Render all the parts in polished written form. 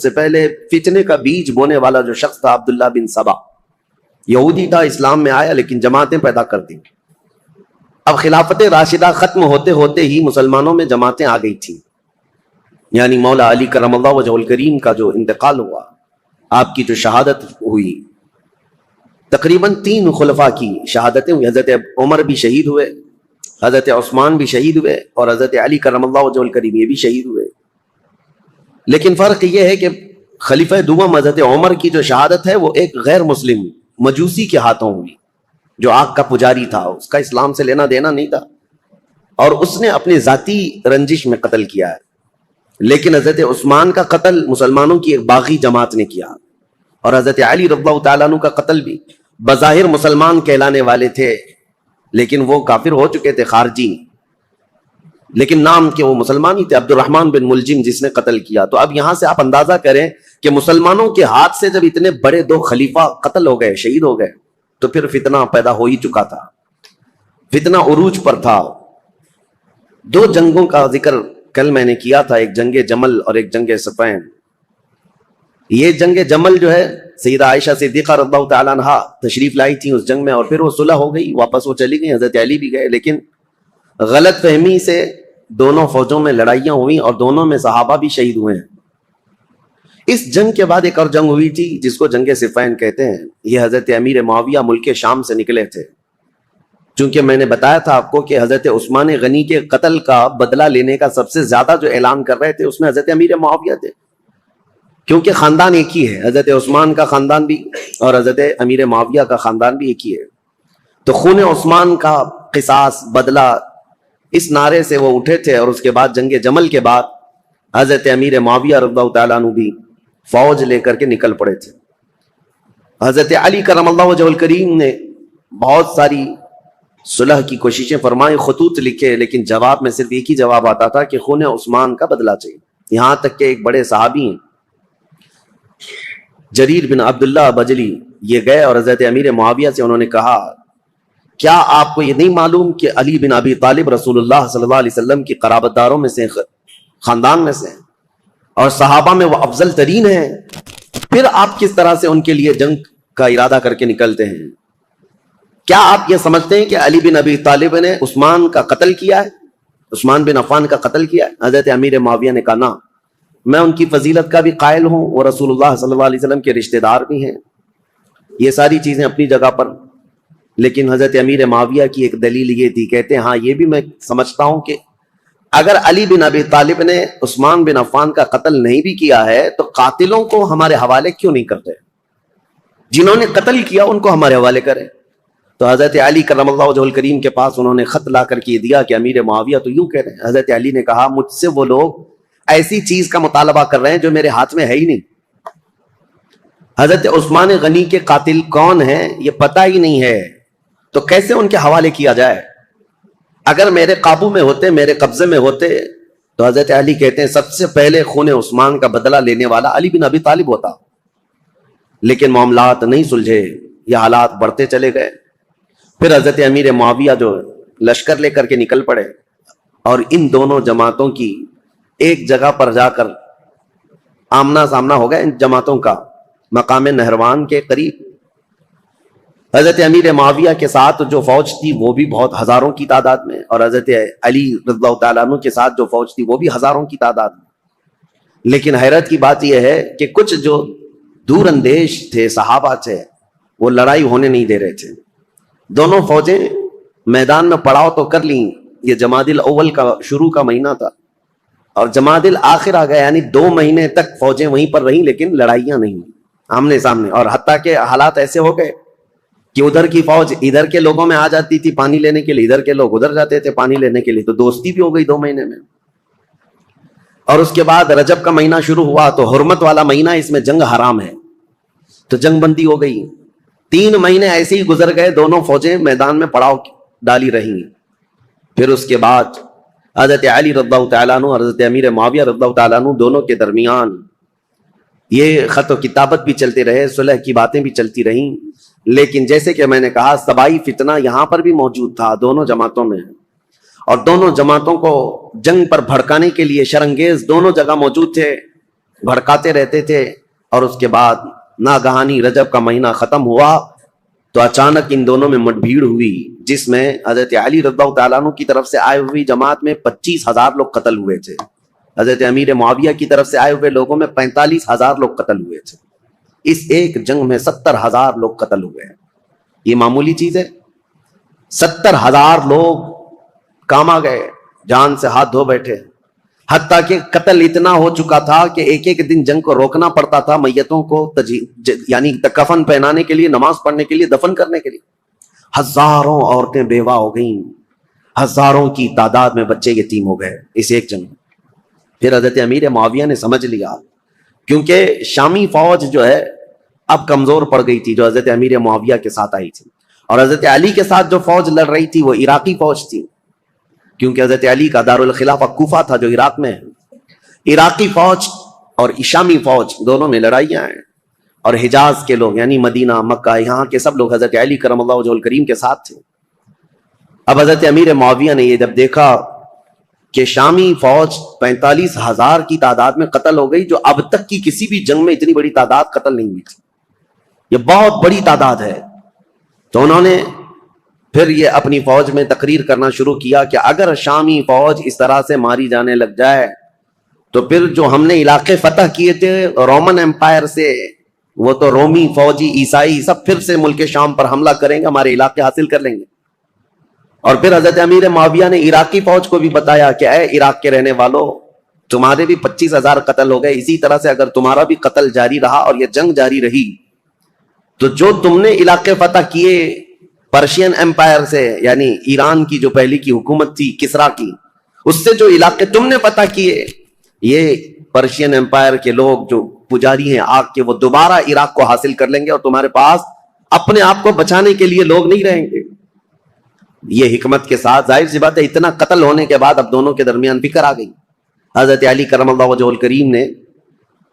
سے پہلے فتنے کا بیج بونے والا جو شخص تھا عبداللہ بن سبا، یہودی تھا، اسلام میں آیا لیکن جماعتیں پیدا کر دی۔ اب خلافت راشدہ ختم ہوتے ہوتے ہی مسلمانوں میں جماعتیں آ گئی تھیں، یعنی مولا علی کرم اللہ وجہہ الکریم کا جو انتقال ہوا، آپ کی جو شہادت ہوئی، تقریباً 3 خلفاء کی شہادتیں ہوئی۔ حضرت عمر بھی شہید ہوئے، حضرت عثمان بھی شہید ہوئے، اور حضرت علی کرم اللہ وجہہ الکریم یہ بھی شہید ہوئے۔ لیکن فرق یہ ہے کہ خلیفہ دوم حضرت عمر کی جو شہادت ہے وہ ایک غیر مسلم مجوسی کے ہاتھوں ہوئی، جو آگ کا پجاری تھا، اس کا اسلام سے لینا دینا نہیں تھا، اور اس نے اپنی ذاتی رنجش میں قتل کیا ہے۔ لیکن حضرت عثمان کا قتل مسلمانوں کی ایک باغی جماعت نے کیا، اور حضرت علی رضی اللہ تعالیٰ عنہ کا قتل بھی بظاہر مسلمان کہلانے والے تھے، لیکن وہ کافر ہو چکے تھے، خارجی، لیکن نام کے وہ مسلمان ہی تھے، عبد الرحمن بن ملجم جس نے قتل کیا۔ تو اب یہاں سے آپ اندازہ کریں کہ مسلمانوں کے ہاتھ سے جب اتنے بڑے 2 خلیفہ قتل ہو گئے، شہید ہو گئے، تو پھر فتنہ پیدا ہو ہی چکا تھا، فتنہ عروج پر تھا۔ 2 جنگوں کا ذکر کل میں نے کیا تھا، ایک جنگ جمل اور ایک جنگ صفین۔ یہ جنگ جمل جو ہے، سیدہ عائشہ صدیقہ رضی اللہ تعالیٰ عنہا تشریف لائی تھی اس جنگ میں، اور پھر وہ صلح ہو گئی، واپس وہ چلی گئی، حضرت علی بھی گئے، لیکن غلط فہمی سے دونوں فوجوں میں لڑائیاں ہوئیں اور دونوں میں صحابہ بھی شہید ہوئے ہیں۔ اس جنگ کے بعد ایک اور جنگ ہوئی تھی جس کو جنگ صفین کہتے ہیں۔ یہ حضرت امیر معاویہ ملک شام سے نکلے تھے، چونکہ میں نے بتایا تھا آپ کو کہ حضرت عثمان غنی کے قتل کا بدلہ لینے کا سب سے زیادہ جو اعلان کر رہے تھے اس میں حضرت امیر معاویہ تھے، کیونکہ خاندان ایک ہی ہے، حضرت عثمان کا خاندان بھی اور حضرت امیر معاویہ کا خاندان بھی ایک ہی ہے۔ تو خون عثمان کا قصاص، بدلہ، اس نعرے سے وہ اٹھے تھے، اور اس کے بعد جنگ جمل کے بعد حضرت امیر معاویہ رضی اللہ تعالیٰ عنہ بھی فوج لے کر کے نکل پڑے تھے۔ حضرت علی کرم اللہ وجہہ الکریم نے بہت ساری صلح کی کوششیں فرمائیں، خطوط لکھے، لیکن جواب میں صرف ایک ہی جواب آتا تھا کہ خون عثمان کا بدلہ چاہیے۔ یہاں تک کہ ایک بڑے صحابی ہیں جریر بن عبداللہ بجلی، یہ گئے اور حضرت امیر معاویہ سے انہوں نے کہا، کیا آپ کو یہ نہیں معلوم کہ علی بن ابی طالب رسول اللہ صلی اللہ علیہ وسلم کی قرابت داروں میں سے، خاندان میں سے، اور صحابہ میں وہ افضل ترین ہیں، پھر آپ کس طرح سے ان کے لیے جنگ کا ارادہ کر کے نکلتے ہیں؟ کیا آپ یہ سمجھتے ہیں کہ علی بن ابی طالب نے عثمان کا قتل کیا ہے، عثمان بن عفان کا قتل کیا ہے؟ حضرت امیر معاویہ نے کہا، نہ، میں ان کی فضیلت کا بھی قائل ہوں، وہ رسول اللہ صلی اللہ علیہ وسلم کے رشتہ دار بھی ہیں، یہ ساری چیزیں اپنی جگہ پر، لیکن حضرت امیر معاویہ کی ایک دلیل یہ تھی، کہتے ہیں ہاں یہ بھی میں سمجھتا ہوں کہ اگر علی بن ابی طالب نے عثمان بن عفان کا قتل نہیں بھی کیا ہے تو قاتلوں کو ہمارے حوالے کیوں نہیں کرتے؟ جنہوں نے قتل کیا ان کو ہمارے حوالے کریں۔ تو حضرت علی کرم اللہ وجہہ الکریم کے پاس انہوں نے خط لا کر کے دیا کہ امیر معاویہ تو یوں کہہ رہے ہیں۔ حضرت علی نے کہا، مجھ سے وہ لوگ ایسی چیز کا مطالبہ کر رہے ہیں جو میرے ہاتھ میں ہے ہی نہیں۔ حضرت عثمان غنی کے قاتل کون ہیں یہ پتہ ہی نہیں ہے، تو کیسے ان کے حوالے کیا جائے؟ اگر میرے قابو میں ہوتے، میرے قبضے میں ہوتے، تو حضرت علی کہتے ہیں سب سے پہلے خون عثمان کا بدلہ لینے والا علی بن ابی طالب ہوتا، لیکن معاملات نہیں سلجھے، یہ حالات بڑھتے چلے گئے۔ پھر حضرت امیر معاویہ جو لشکر لے کر کے نکل پڑے، اور ان دونوں جماعتوں کی ایک جگہ پر جا کر آمنا سامنا ہو گیا، ان جماعتوں کا مقام نہروان کے قریب۔ حضرت امیر معاویہ کے ساتھ جو فوج تھی وہ بھی بہت ہزاروں کی تعداد میں، اور حضرت علی رضی اللہ تعالیٰ عنہ کے ساتھ جو فوج تھی وہ بھی ہزاروں کی تعداد میں۔ لیکن حیرت کی بات یہ ہے کہ کچھ جو دور اندیش تھے، صحابہ تھے، وہ لڑائی ہونے نہیں دے رہے تھے۔ دونوں فوجیں میدان میں پڑاؤ تو کر لیں، یہ جمادی الاول کا شروع کا مہینہ تھا، اور جمادی الاخر آ گیا، یعنی 2 مہینے تک فوجیں وہیں پر رہیں، لیکن لڑائیاں نہیں آمنے سامنے۔ اور حتیٰ کہ حالات ایسے ہو گئے کہ ادھر کی فوج ادھر کے لوگوں میں آ جاتی تھی پانی لینے کے لیے، ادھر کے لوگ ادھر جاتے تھے پانی لینے کے لیے، تو دوستی بھی ہو گئی 2 مہینے میں۔ اور اس کے بعد رجب کا مہینہ شروع ہوا تو حرمت والا مہینہ، اس میں جنگ حرام ہے، تو جنگ بندی ہو گئی۔ 3 مہینے ایسے ہی گزر گئے، دونوں فوجیں میدان میں پڑاؤ ڈالی رہیں۔ پھر اس کے بعد حضرت علی رضی اللہ تعالیٰ عنہ اور حضرت امیر معاویہ رضی اللہ تعالیٰ عنہ دونوں کے درمیان یہ خط و کتابت بھی چلتے رہے، صلح کی باتیں بھی چلتی رہیں، لیکن جیسے کہ میں نے کہا سبائی فتنہ یہاں پر بھی موجود تھا دونوں جماعتوں میں، اور دونوں جماعتوں کو جنگ پر بھڑکانے کے لیے شرانگیز دونوں جگہ موجود تھے۔ بھڑکاتے رہتے تھے. اور اس کے بعد ناگہانی رجب کا مہینہ ختم ہوا تو اچانک ان دونوں میں مٹ بھیڑ ہوئی, جس میں حضرت علی رضی اللہ تعالیٰ عنہ کی طرف سے آئے ہوئی جماعت میں 25,000 لوگ قتل ہوئے تھے. حضرت امیر معاویہ کی طرف سے آئے ہوئے لوگوں میں 45,000 لوگ قتل ہوئے تھے. اس ایک جنگ میں 70,000 لوگ قتل ہوئے ہیں. یہ معمولی چیز ہے؟ 70,000 لوگ کاما گئے, جان سے ہاتھ دھو بیٹھے. حتیٰ کہ قتل اتنا ہو چکا تھا کہ ایک ایک دن جنگ کو روکنا پڑتا تھا میتوں کو یعنی کفن پہنانے کے لیے, نماز پڑھنے کے لیے, دفن کرنے کے لیے. ہزاروں عورتیں بیوہ ہو گئیں, ہزاروں کی تعداد میں بچے یتیم ہو گئے اس ایک جنگ میں. پھر حضرت امیر معاویہ نے سمجھ لیا, کیونکہ شامی فوج جو ہے اب کمزور پڑ گئی تھی جو حضرت امیر معاویہ کے ساتھ آئی تھی, اور حضرت علی کے ساتھ جو فوج لڑ رہی تھی وہ عراقی فوج تھی, کیونکہ حضرت علی کا دارالخلافہ کوفہ تھا جو عراق میں ہے. عراقی فوج اور شامی فوج دونوں میں لڑائیاں ہیں, اور حجاز کے لوگ یعنی مدینہ, مکہ, یہاں کے سب لوگ حضرت علی کرم اللہ وجہہ الکریم کے ساتھ تھے. اب حضرت امیر معاویہ نے یہ جب دیکھا کہ شامی فوج 45,000 کی تعداد میں قتل ہو گئی, جو اب تک کی کسی بھی جنگ میں اتنی بڑی تعداد قتل نہیں ہوئی تھی, یہ بہت بڑی تعداد ہے. تو انہوں نے پھر یہ اپنی فوج میں تقریر کرنا شروع کیا کہ اگر شامی فوج اس طرح سے ماری جانے لگ جائے تو پھر جو ہم نے علاقے فتح کیے تھے رومن امپائر سے, وہ تو رومی فوجی عیسائی سب پھر سے ملک شام پر حملہ کریں گے, ہمارے علاقے حاصل کر لیں گے. اور پھر حضرت امیر معاویہ نے عراقی فوج کو بھی بتایا کہ اے عراق کے رہنے والوں, تمہارے بھی 25,000 قتل ہو گئے, اسی طرح سے اگر تمہارا بھی قتل جاری رہا اور یہ جنگ جاری رہی تو جو تم نے علاقے فتح کیے پرشین امپائر سے, یعنی ایران کی جو پہلی کی حکومت تھی کسرا کی, اس سے جو علاقے تم نے فتح کیے, یہ پرشین امپائر کے لوگ جو پجاری ہیں آگ کے, وہ دوبارہ عراق کو حاصل کر لیں گے اور تمہارے پاس اپنے آپ کو بچانے کے لیے لوگ نہیں رہیں گے. یہ حکمت کے ساتھ, ظاہر سی بات ہے اتنا قتل ہونے کے بعد اب دونوں کے درمیان فکر آ گئی. حضرت علی کرم اللہ وجہہ الکریم نے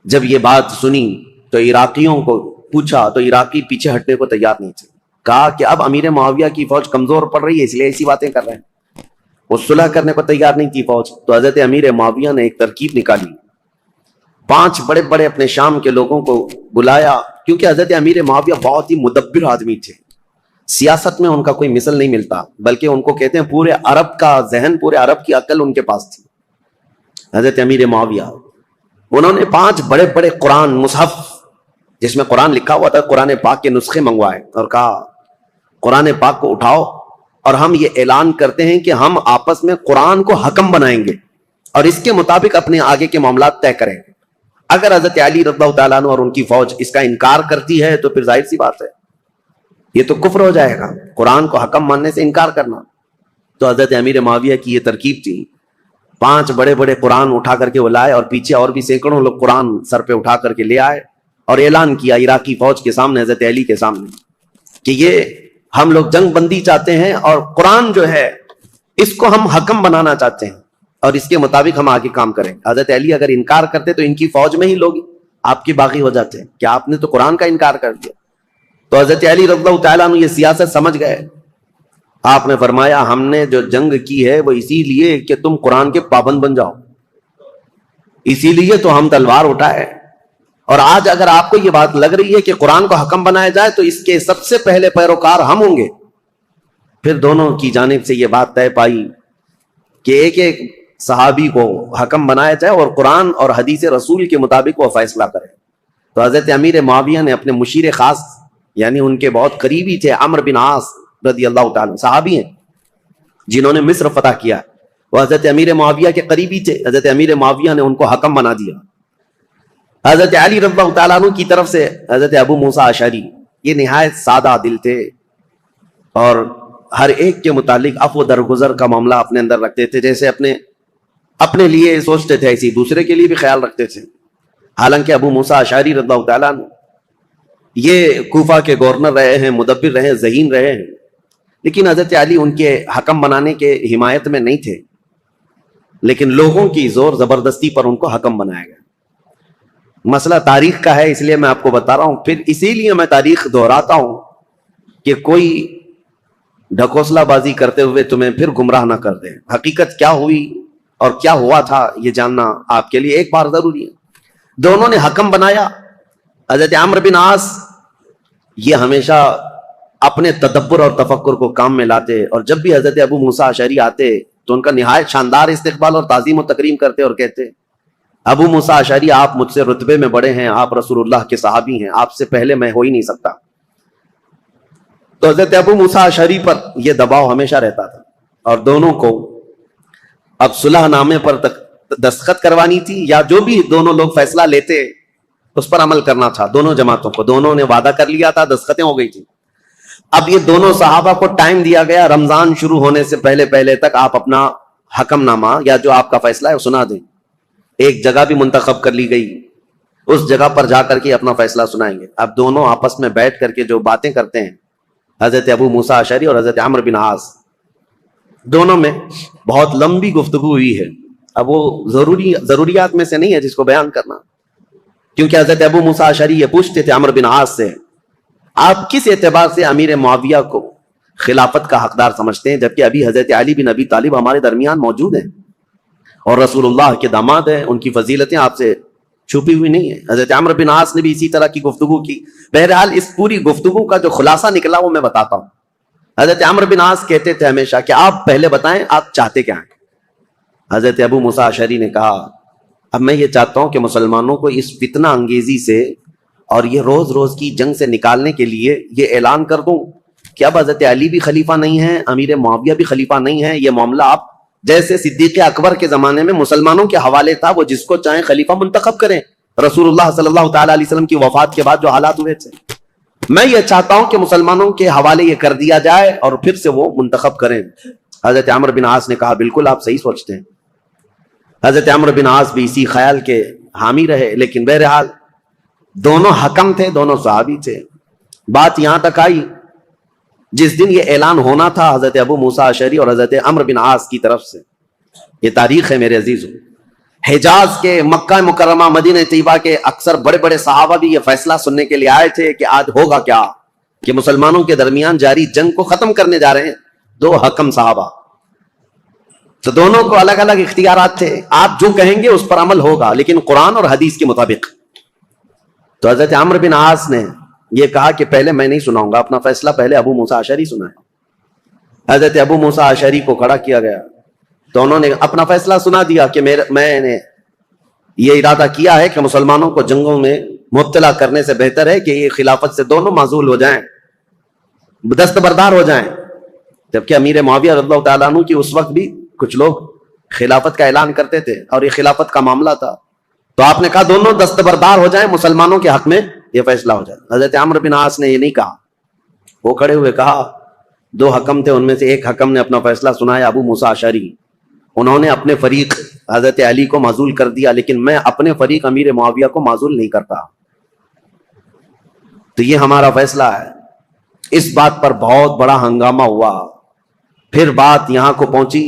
جب یہ بات سنی تو عراقیوں کو پوچھا تو عراقی پیچھے ہٹنے کو تیار نہیں تھے. کہا کہ اب امیر معاویہ کی فوج کمزور پڑ رہی ہے اس لیے ایسی باتیں کر رہے ہیں. وہ صلح کرنے کو تیار نہیں تھی فوج. تو حضرت امیر معاویہ نے ایک ترکیب نکالی, 5 بڑے بڑے اپنے شام کے لوگوں کو بلایا, کیونکہ حضرت امیر معاویہ بہت ہی مدبر آدمی تھے, سیاست میں ان کا کوئی مثل نہیں ملتا, بلکہ ان کو کہتے ہیں پورے عرب کا ذہن, پورے عرب کی عقل ان کے پاس تھی. حضرت امیر معاویہ انہوں نے 5 بڑے بڑے قرآن مصحف جس میں قرآن لکھا ہوا تھا, قرآن پاک کے نسخے منگوائے اور کہا قرآن پاک کو اٹھاؤ اور ہم یہ اعلان کرتے ہیں کہ ہم آپس میں قرآن کو حکم بنائیں گے اور اس کے مطابق اپنے آگے کے معاملات طے کریں گے. اگر حضرت علی رضی اللہ تعالیٰ عنہ اور ان کی فوج اس کا انکار کرتی ہے تو پھر ظاہر سی بات ہے یہ تو کفر ہو جائے گا, قرآن کو حکم ماننے سے انکار کرنا. تو حضرت امیر معاویہ کی یہ ترکیب تھی, 5 بڑے بڑے قرآن اٹھا کر کے وہ لائے اور پیچھے اور بھی سینکڑوں لوگ قرآن سر پہ اٹھا کر کے لے آئے اور اعلان کیا عراقی فوج کے سامنے, حضرت علی کے سامنے, کہ یہ ہم لوگ جنگ بندی چاہتے ہیں اور قرآن جو ہے اس کو ہم حکم بنانا چاہتے ہیں اور اس کے مطابق ہم آگے کام کریں. حضرت علی اگر انکار کرتے تو ان کی فوج میں ہی لوگ آپ کے باغی ہو جاتے ہیں کہ آپ نے تو قرآن کا انکار کر دیا. تو حضرت علی رضی اللہ تعالیٰ عنہ یہ سیاست سمجھ گئے. آپ نے فرمایا ہم نے جو جنگ کی ہے وہ اسی لیے کہ تم قرآن کے پابند بن جاؤ, اسی لیے تو ہم تلوار اٹھائے, اور آج اگر آپ کو یہ بات لگ رہی ہے کہ قرآن کو حکم بنایا جائے تو اس کے سب سے پہلے پیروکار ہم ہوں گے. پھر دونوں کی جانب سے یہ بات طے پائی کہ ایک ایک صحابی کو حکم بنایا جائے اور قرآن اور حدیث رسول کے مطابق وہ فیصلہ کرے. تو حضرت امیر معاویہ نے اپنے مشیر خاص, یعنی ان کے بہت قریبی تھے, عمرو بن عاص رضی اللہ تعالیٰ, صحابی ہیں جنہوں نے مصر فتح کیا, وہ حضرت امیر معاویہ کے قریبی تھے. حضرت امیر معاویہ نے ان کو حکم بنا دیا. حضرت علی رضی اللہ تعالیٰ عنہ کی طرف سے حضرت ابو موسیٰ اشعری, یہ نہایت سادہ دل تھے اور ہر ایک کے متعلق عفو درگزر کا معاملہ اپنے اندر رکھتے تھے, جیسے اپنے لیے سوچتے تھے ایسی دوسرے کے لیے بھی خیال رکھتے تھے. حالانکہ ابو موسیٰ اشعری رضی اللہ تعالیٰ عنہ یہ کوفہ کے گورنر رہے ہیں, مدبر رہے ہیں, ذہین رہے ہیں, لیکن حضرت علی ان کے حکم بنانے کے حمایت میں نہیں تھے, لیکن لوگوں کی زور زبردستی پر ان کو حکم بنایا گیا. مسئلہ تاریخ کا ہے اس لیے میں آپ کو بتا رہا ہوں, پھر اسی لیے میں تاریخ دہراتا ہوں کہ کوئی ڈھکوسلا بازی کرتے ہوئے تمہیں پھر گمراہ نہ کر دے. حقیقت کیا ہوئی اور کیا ہوا تھا یہ جاننا آپ کے لیے ایک بار ضروری ہے. دونوں نے حکم بنایا. حضرت عمرو بن عاص یہ ہمیشہ اپنے تدبر اور تفکر کو کام میں لاتے, اور جب بھی حضرت ابو موسیٰ اشعری آتے تو ان کا نہایت شاندار استقبال اور تعظیم و تکریم کرتے اور کہتے, ابو موسیٰ اشعری آپ مجھ سے رتبے میں بڑے ہیں, آپ رسول اللہ کے صحابی ہیں, آپ سے پہلے میں ہو ہی نہیں سکتا. تو حضرت ابو موسیٰ اشعری پر یہ دباؤ ہمیشہ رہتا تھا, اور دونوں کو اب صلح نامے پر دستخط کروانی تھی, یا جو بھی دونوں لوگ فیصلہ لیتے اس پر عمل کرنا تھا. دونوں جماعتوں کو, دونوں نے وعدہ کر لیا تھا, دستخطیں ہو گئی تھی. اب یہ دونوں صحابہ کو ٹائم دیا گیا, رمضان شروع ہونے سے پہلے تک آپ اپنا حکم نامہ یا جو آپ کا فیصلہ ہے وہ سنا دیں. ایک جگہ بھی منتخب کر لی گئی, اس جگہ پر جا کر کے اپنا فیصلہ سنائیں گے. اب دونوں آپس میں بیٹھ کر کے جو باتیں کرتے ہیں, حضرت ابو موسیٰ اشعری اور حضرت عمرو بن عاص, دونوں میں بہت لمبی گفتگو ہوئی ہے. اب وہ ضروریات میں سے نہیں ہے جس کو بیان کرنا, کیونکہ حضرت ابو موسیٰ اشعری یہ پوچھتے تھے عمرو بن عاص سے, آپ کس اعتبار سے امیر معاویہ کو خلافت کا حقدار سمجھتے ہیں, جبکہ ابھی حضرت علی بن ابی طالب ہمارے درمیان موجود ہیں اور رسول اللہ کے داماد ہیں, ان کی فضیلتیں آپ سے چھپی ہوئی نہیں ہیں. حضرت عمرو بن عاص نے بھی اسی طرح کی گفتگو کی. بہرحال اس پوری گفتگو کا جو خلاصہ نکلا وہ میں بتاتا ہوں. حضرت عمرو بن عاص کہتے تھے ہمیشہ کہ آپ پہلے بتائیں آپ چاہتے کیا ہیں. حضرت ابو موسیٰ اشعری نے کہا, اب میں یہ چاہتا ہوں کہ مسلمانوں کو اس فتنہ انگیزی سے اور یہ روز روز کی جنگ سے نکالنے کے لیے یہ اعلان کر دوں کہ اب حضرت علی بھی خلیفہ نہیں ہیں, امیر معاویہ بھی خلیفہ نہیں ہیں. یہ معاملہ آپ جیسے صدیق اکبر کے زمانے میں مسلمانوں کے حوالے تھا, وہ جس کو چاہیں خلیفہ منتخب کریں, رسول اللہ صلی اللہ تعالی علیہ وسلم کی وفات کے بعد جو حالات ہوئے تھے, میں یہ چاہتا ہوں کہ مسلمانوں کے حوالے یہ کر دیا جائے اور پھر سے وہ منتخب کریں. حضرت عمرو بن عاص نے کہا بالکل آپ صحیح سوچتے ہیں. حضرت عمرو بن عاص بھی اسی خیال کے حامی رہے, لیکن بہرحال دونوں حکم تھے, دونوں صحابی تھے. بات یہاں تک آئی جس دن یہ اعلان ہونا تھا حضرت ابو موسیٰ اشعری اور حضرت عمرو بن عاص کی طرف سے, یہ تاریخ ہے میرے عزیزوں. حجاز کے, مکہ مکرمہ, مدینہ طیبہ کے اکثر بڑے بڑے صحابہ بھی یہ فیصلہ سننے کے لیے آئے تھے کہ آج ہوگا کیا, کہ مسلمانوں کے درمیان جاری جنگ کو ختم کرنے جا رہے ہیں دو حکم صحابہ. تو دونوں کو الگ الگ اختیارات تھے, آپ جو کہیں گے اس پر عمل ہوگا لیکن قرآن اور حدیث کے مطابق. تو حضرت عمرو بن عاص نے یہ کہا کہ پہلے میں نہیں سناؤں گا, اپنا فیصلہ پہلے ابو موسیٰ اشعری سنائے. حضرت ابو موسیٰ اشعری کو کھڑا کیا گیا, تو انہوں نے اپنا فیصلہ سنا دیا کہ میں نے یہ ارادہ کیا ہے کہ مسلمانوں کو جنگوں میں مبتلا کرنے سے بہتر ہے کہ یہ خلافت سے دونوں معزول ہو جائیں, دستبردار ہو جائیں. جبکہ امیر معاویہ رضی اللہ تعالیٰ عنہ کی اس وقت بھی کچھ لوگ خلافت کا اعلان کرتے تھے اور یہ خلافت کا معاملہ تھا, تو آپ نے کہا دونوں دستبردار ہو جائیں, مسلمانوں کے حق میں یہ فیصلہ ہو جائے. حضرت عمرو بن عاص نے یہ نہیں کہا, وہ کھڑے ہوئے کہا, دو حکم تھے, ان میں سے ایک حکم نے اپنا فیصلہ سنایا ابو موسیٰ اشعری, انہوں نے اپنے فریق حضرت علی کو معزول کر دیا, لیکن میں اپنے فریق امیر معاویہ کو معزول نہیں کرتا, تو یہ ہمارا فیصلہ ہے. اس بات پر بہت بڑا ہنگامہ ہوا. پھر بات یہاں کو پہنچی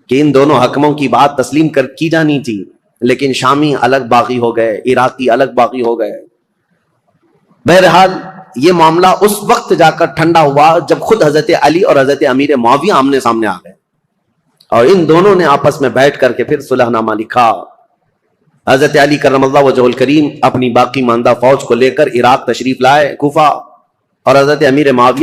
کہ ان دونوں حکموں کی بات تسلیم کی جانی تھی, لیکن شامی الگ باغی ہو گئے, عراقی الگ باغی ہو گئے. بہرحال یہ معاملہ اس وقت جا کر ٹھنڈا ہوا جب خود حضرت علی اور حضرت امیر معاویہ آمنے سامنے آ گئے, اور ان دونوں نے آپس میں بیٹھ کر کے پھر صلح نامہ لکھا. حضرت علی کرم اللہ وجہہ الکریم اپنی باقی ماندہ فوج کو لے کر عراق تشریف لائے, کوفہ, اور حضرت امیر معاویہ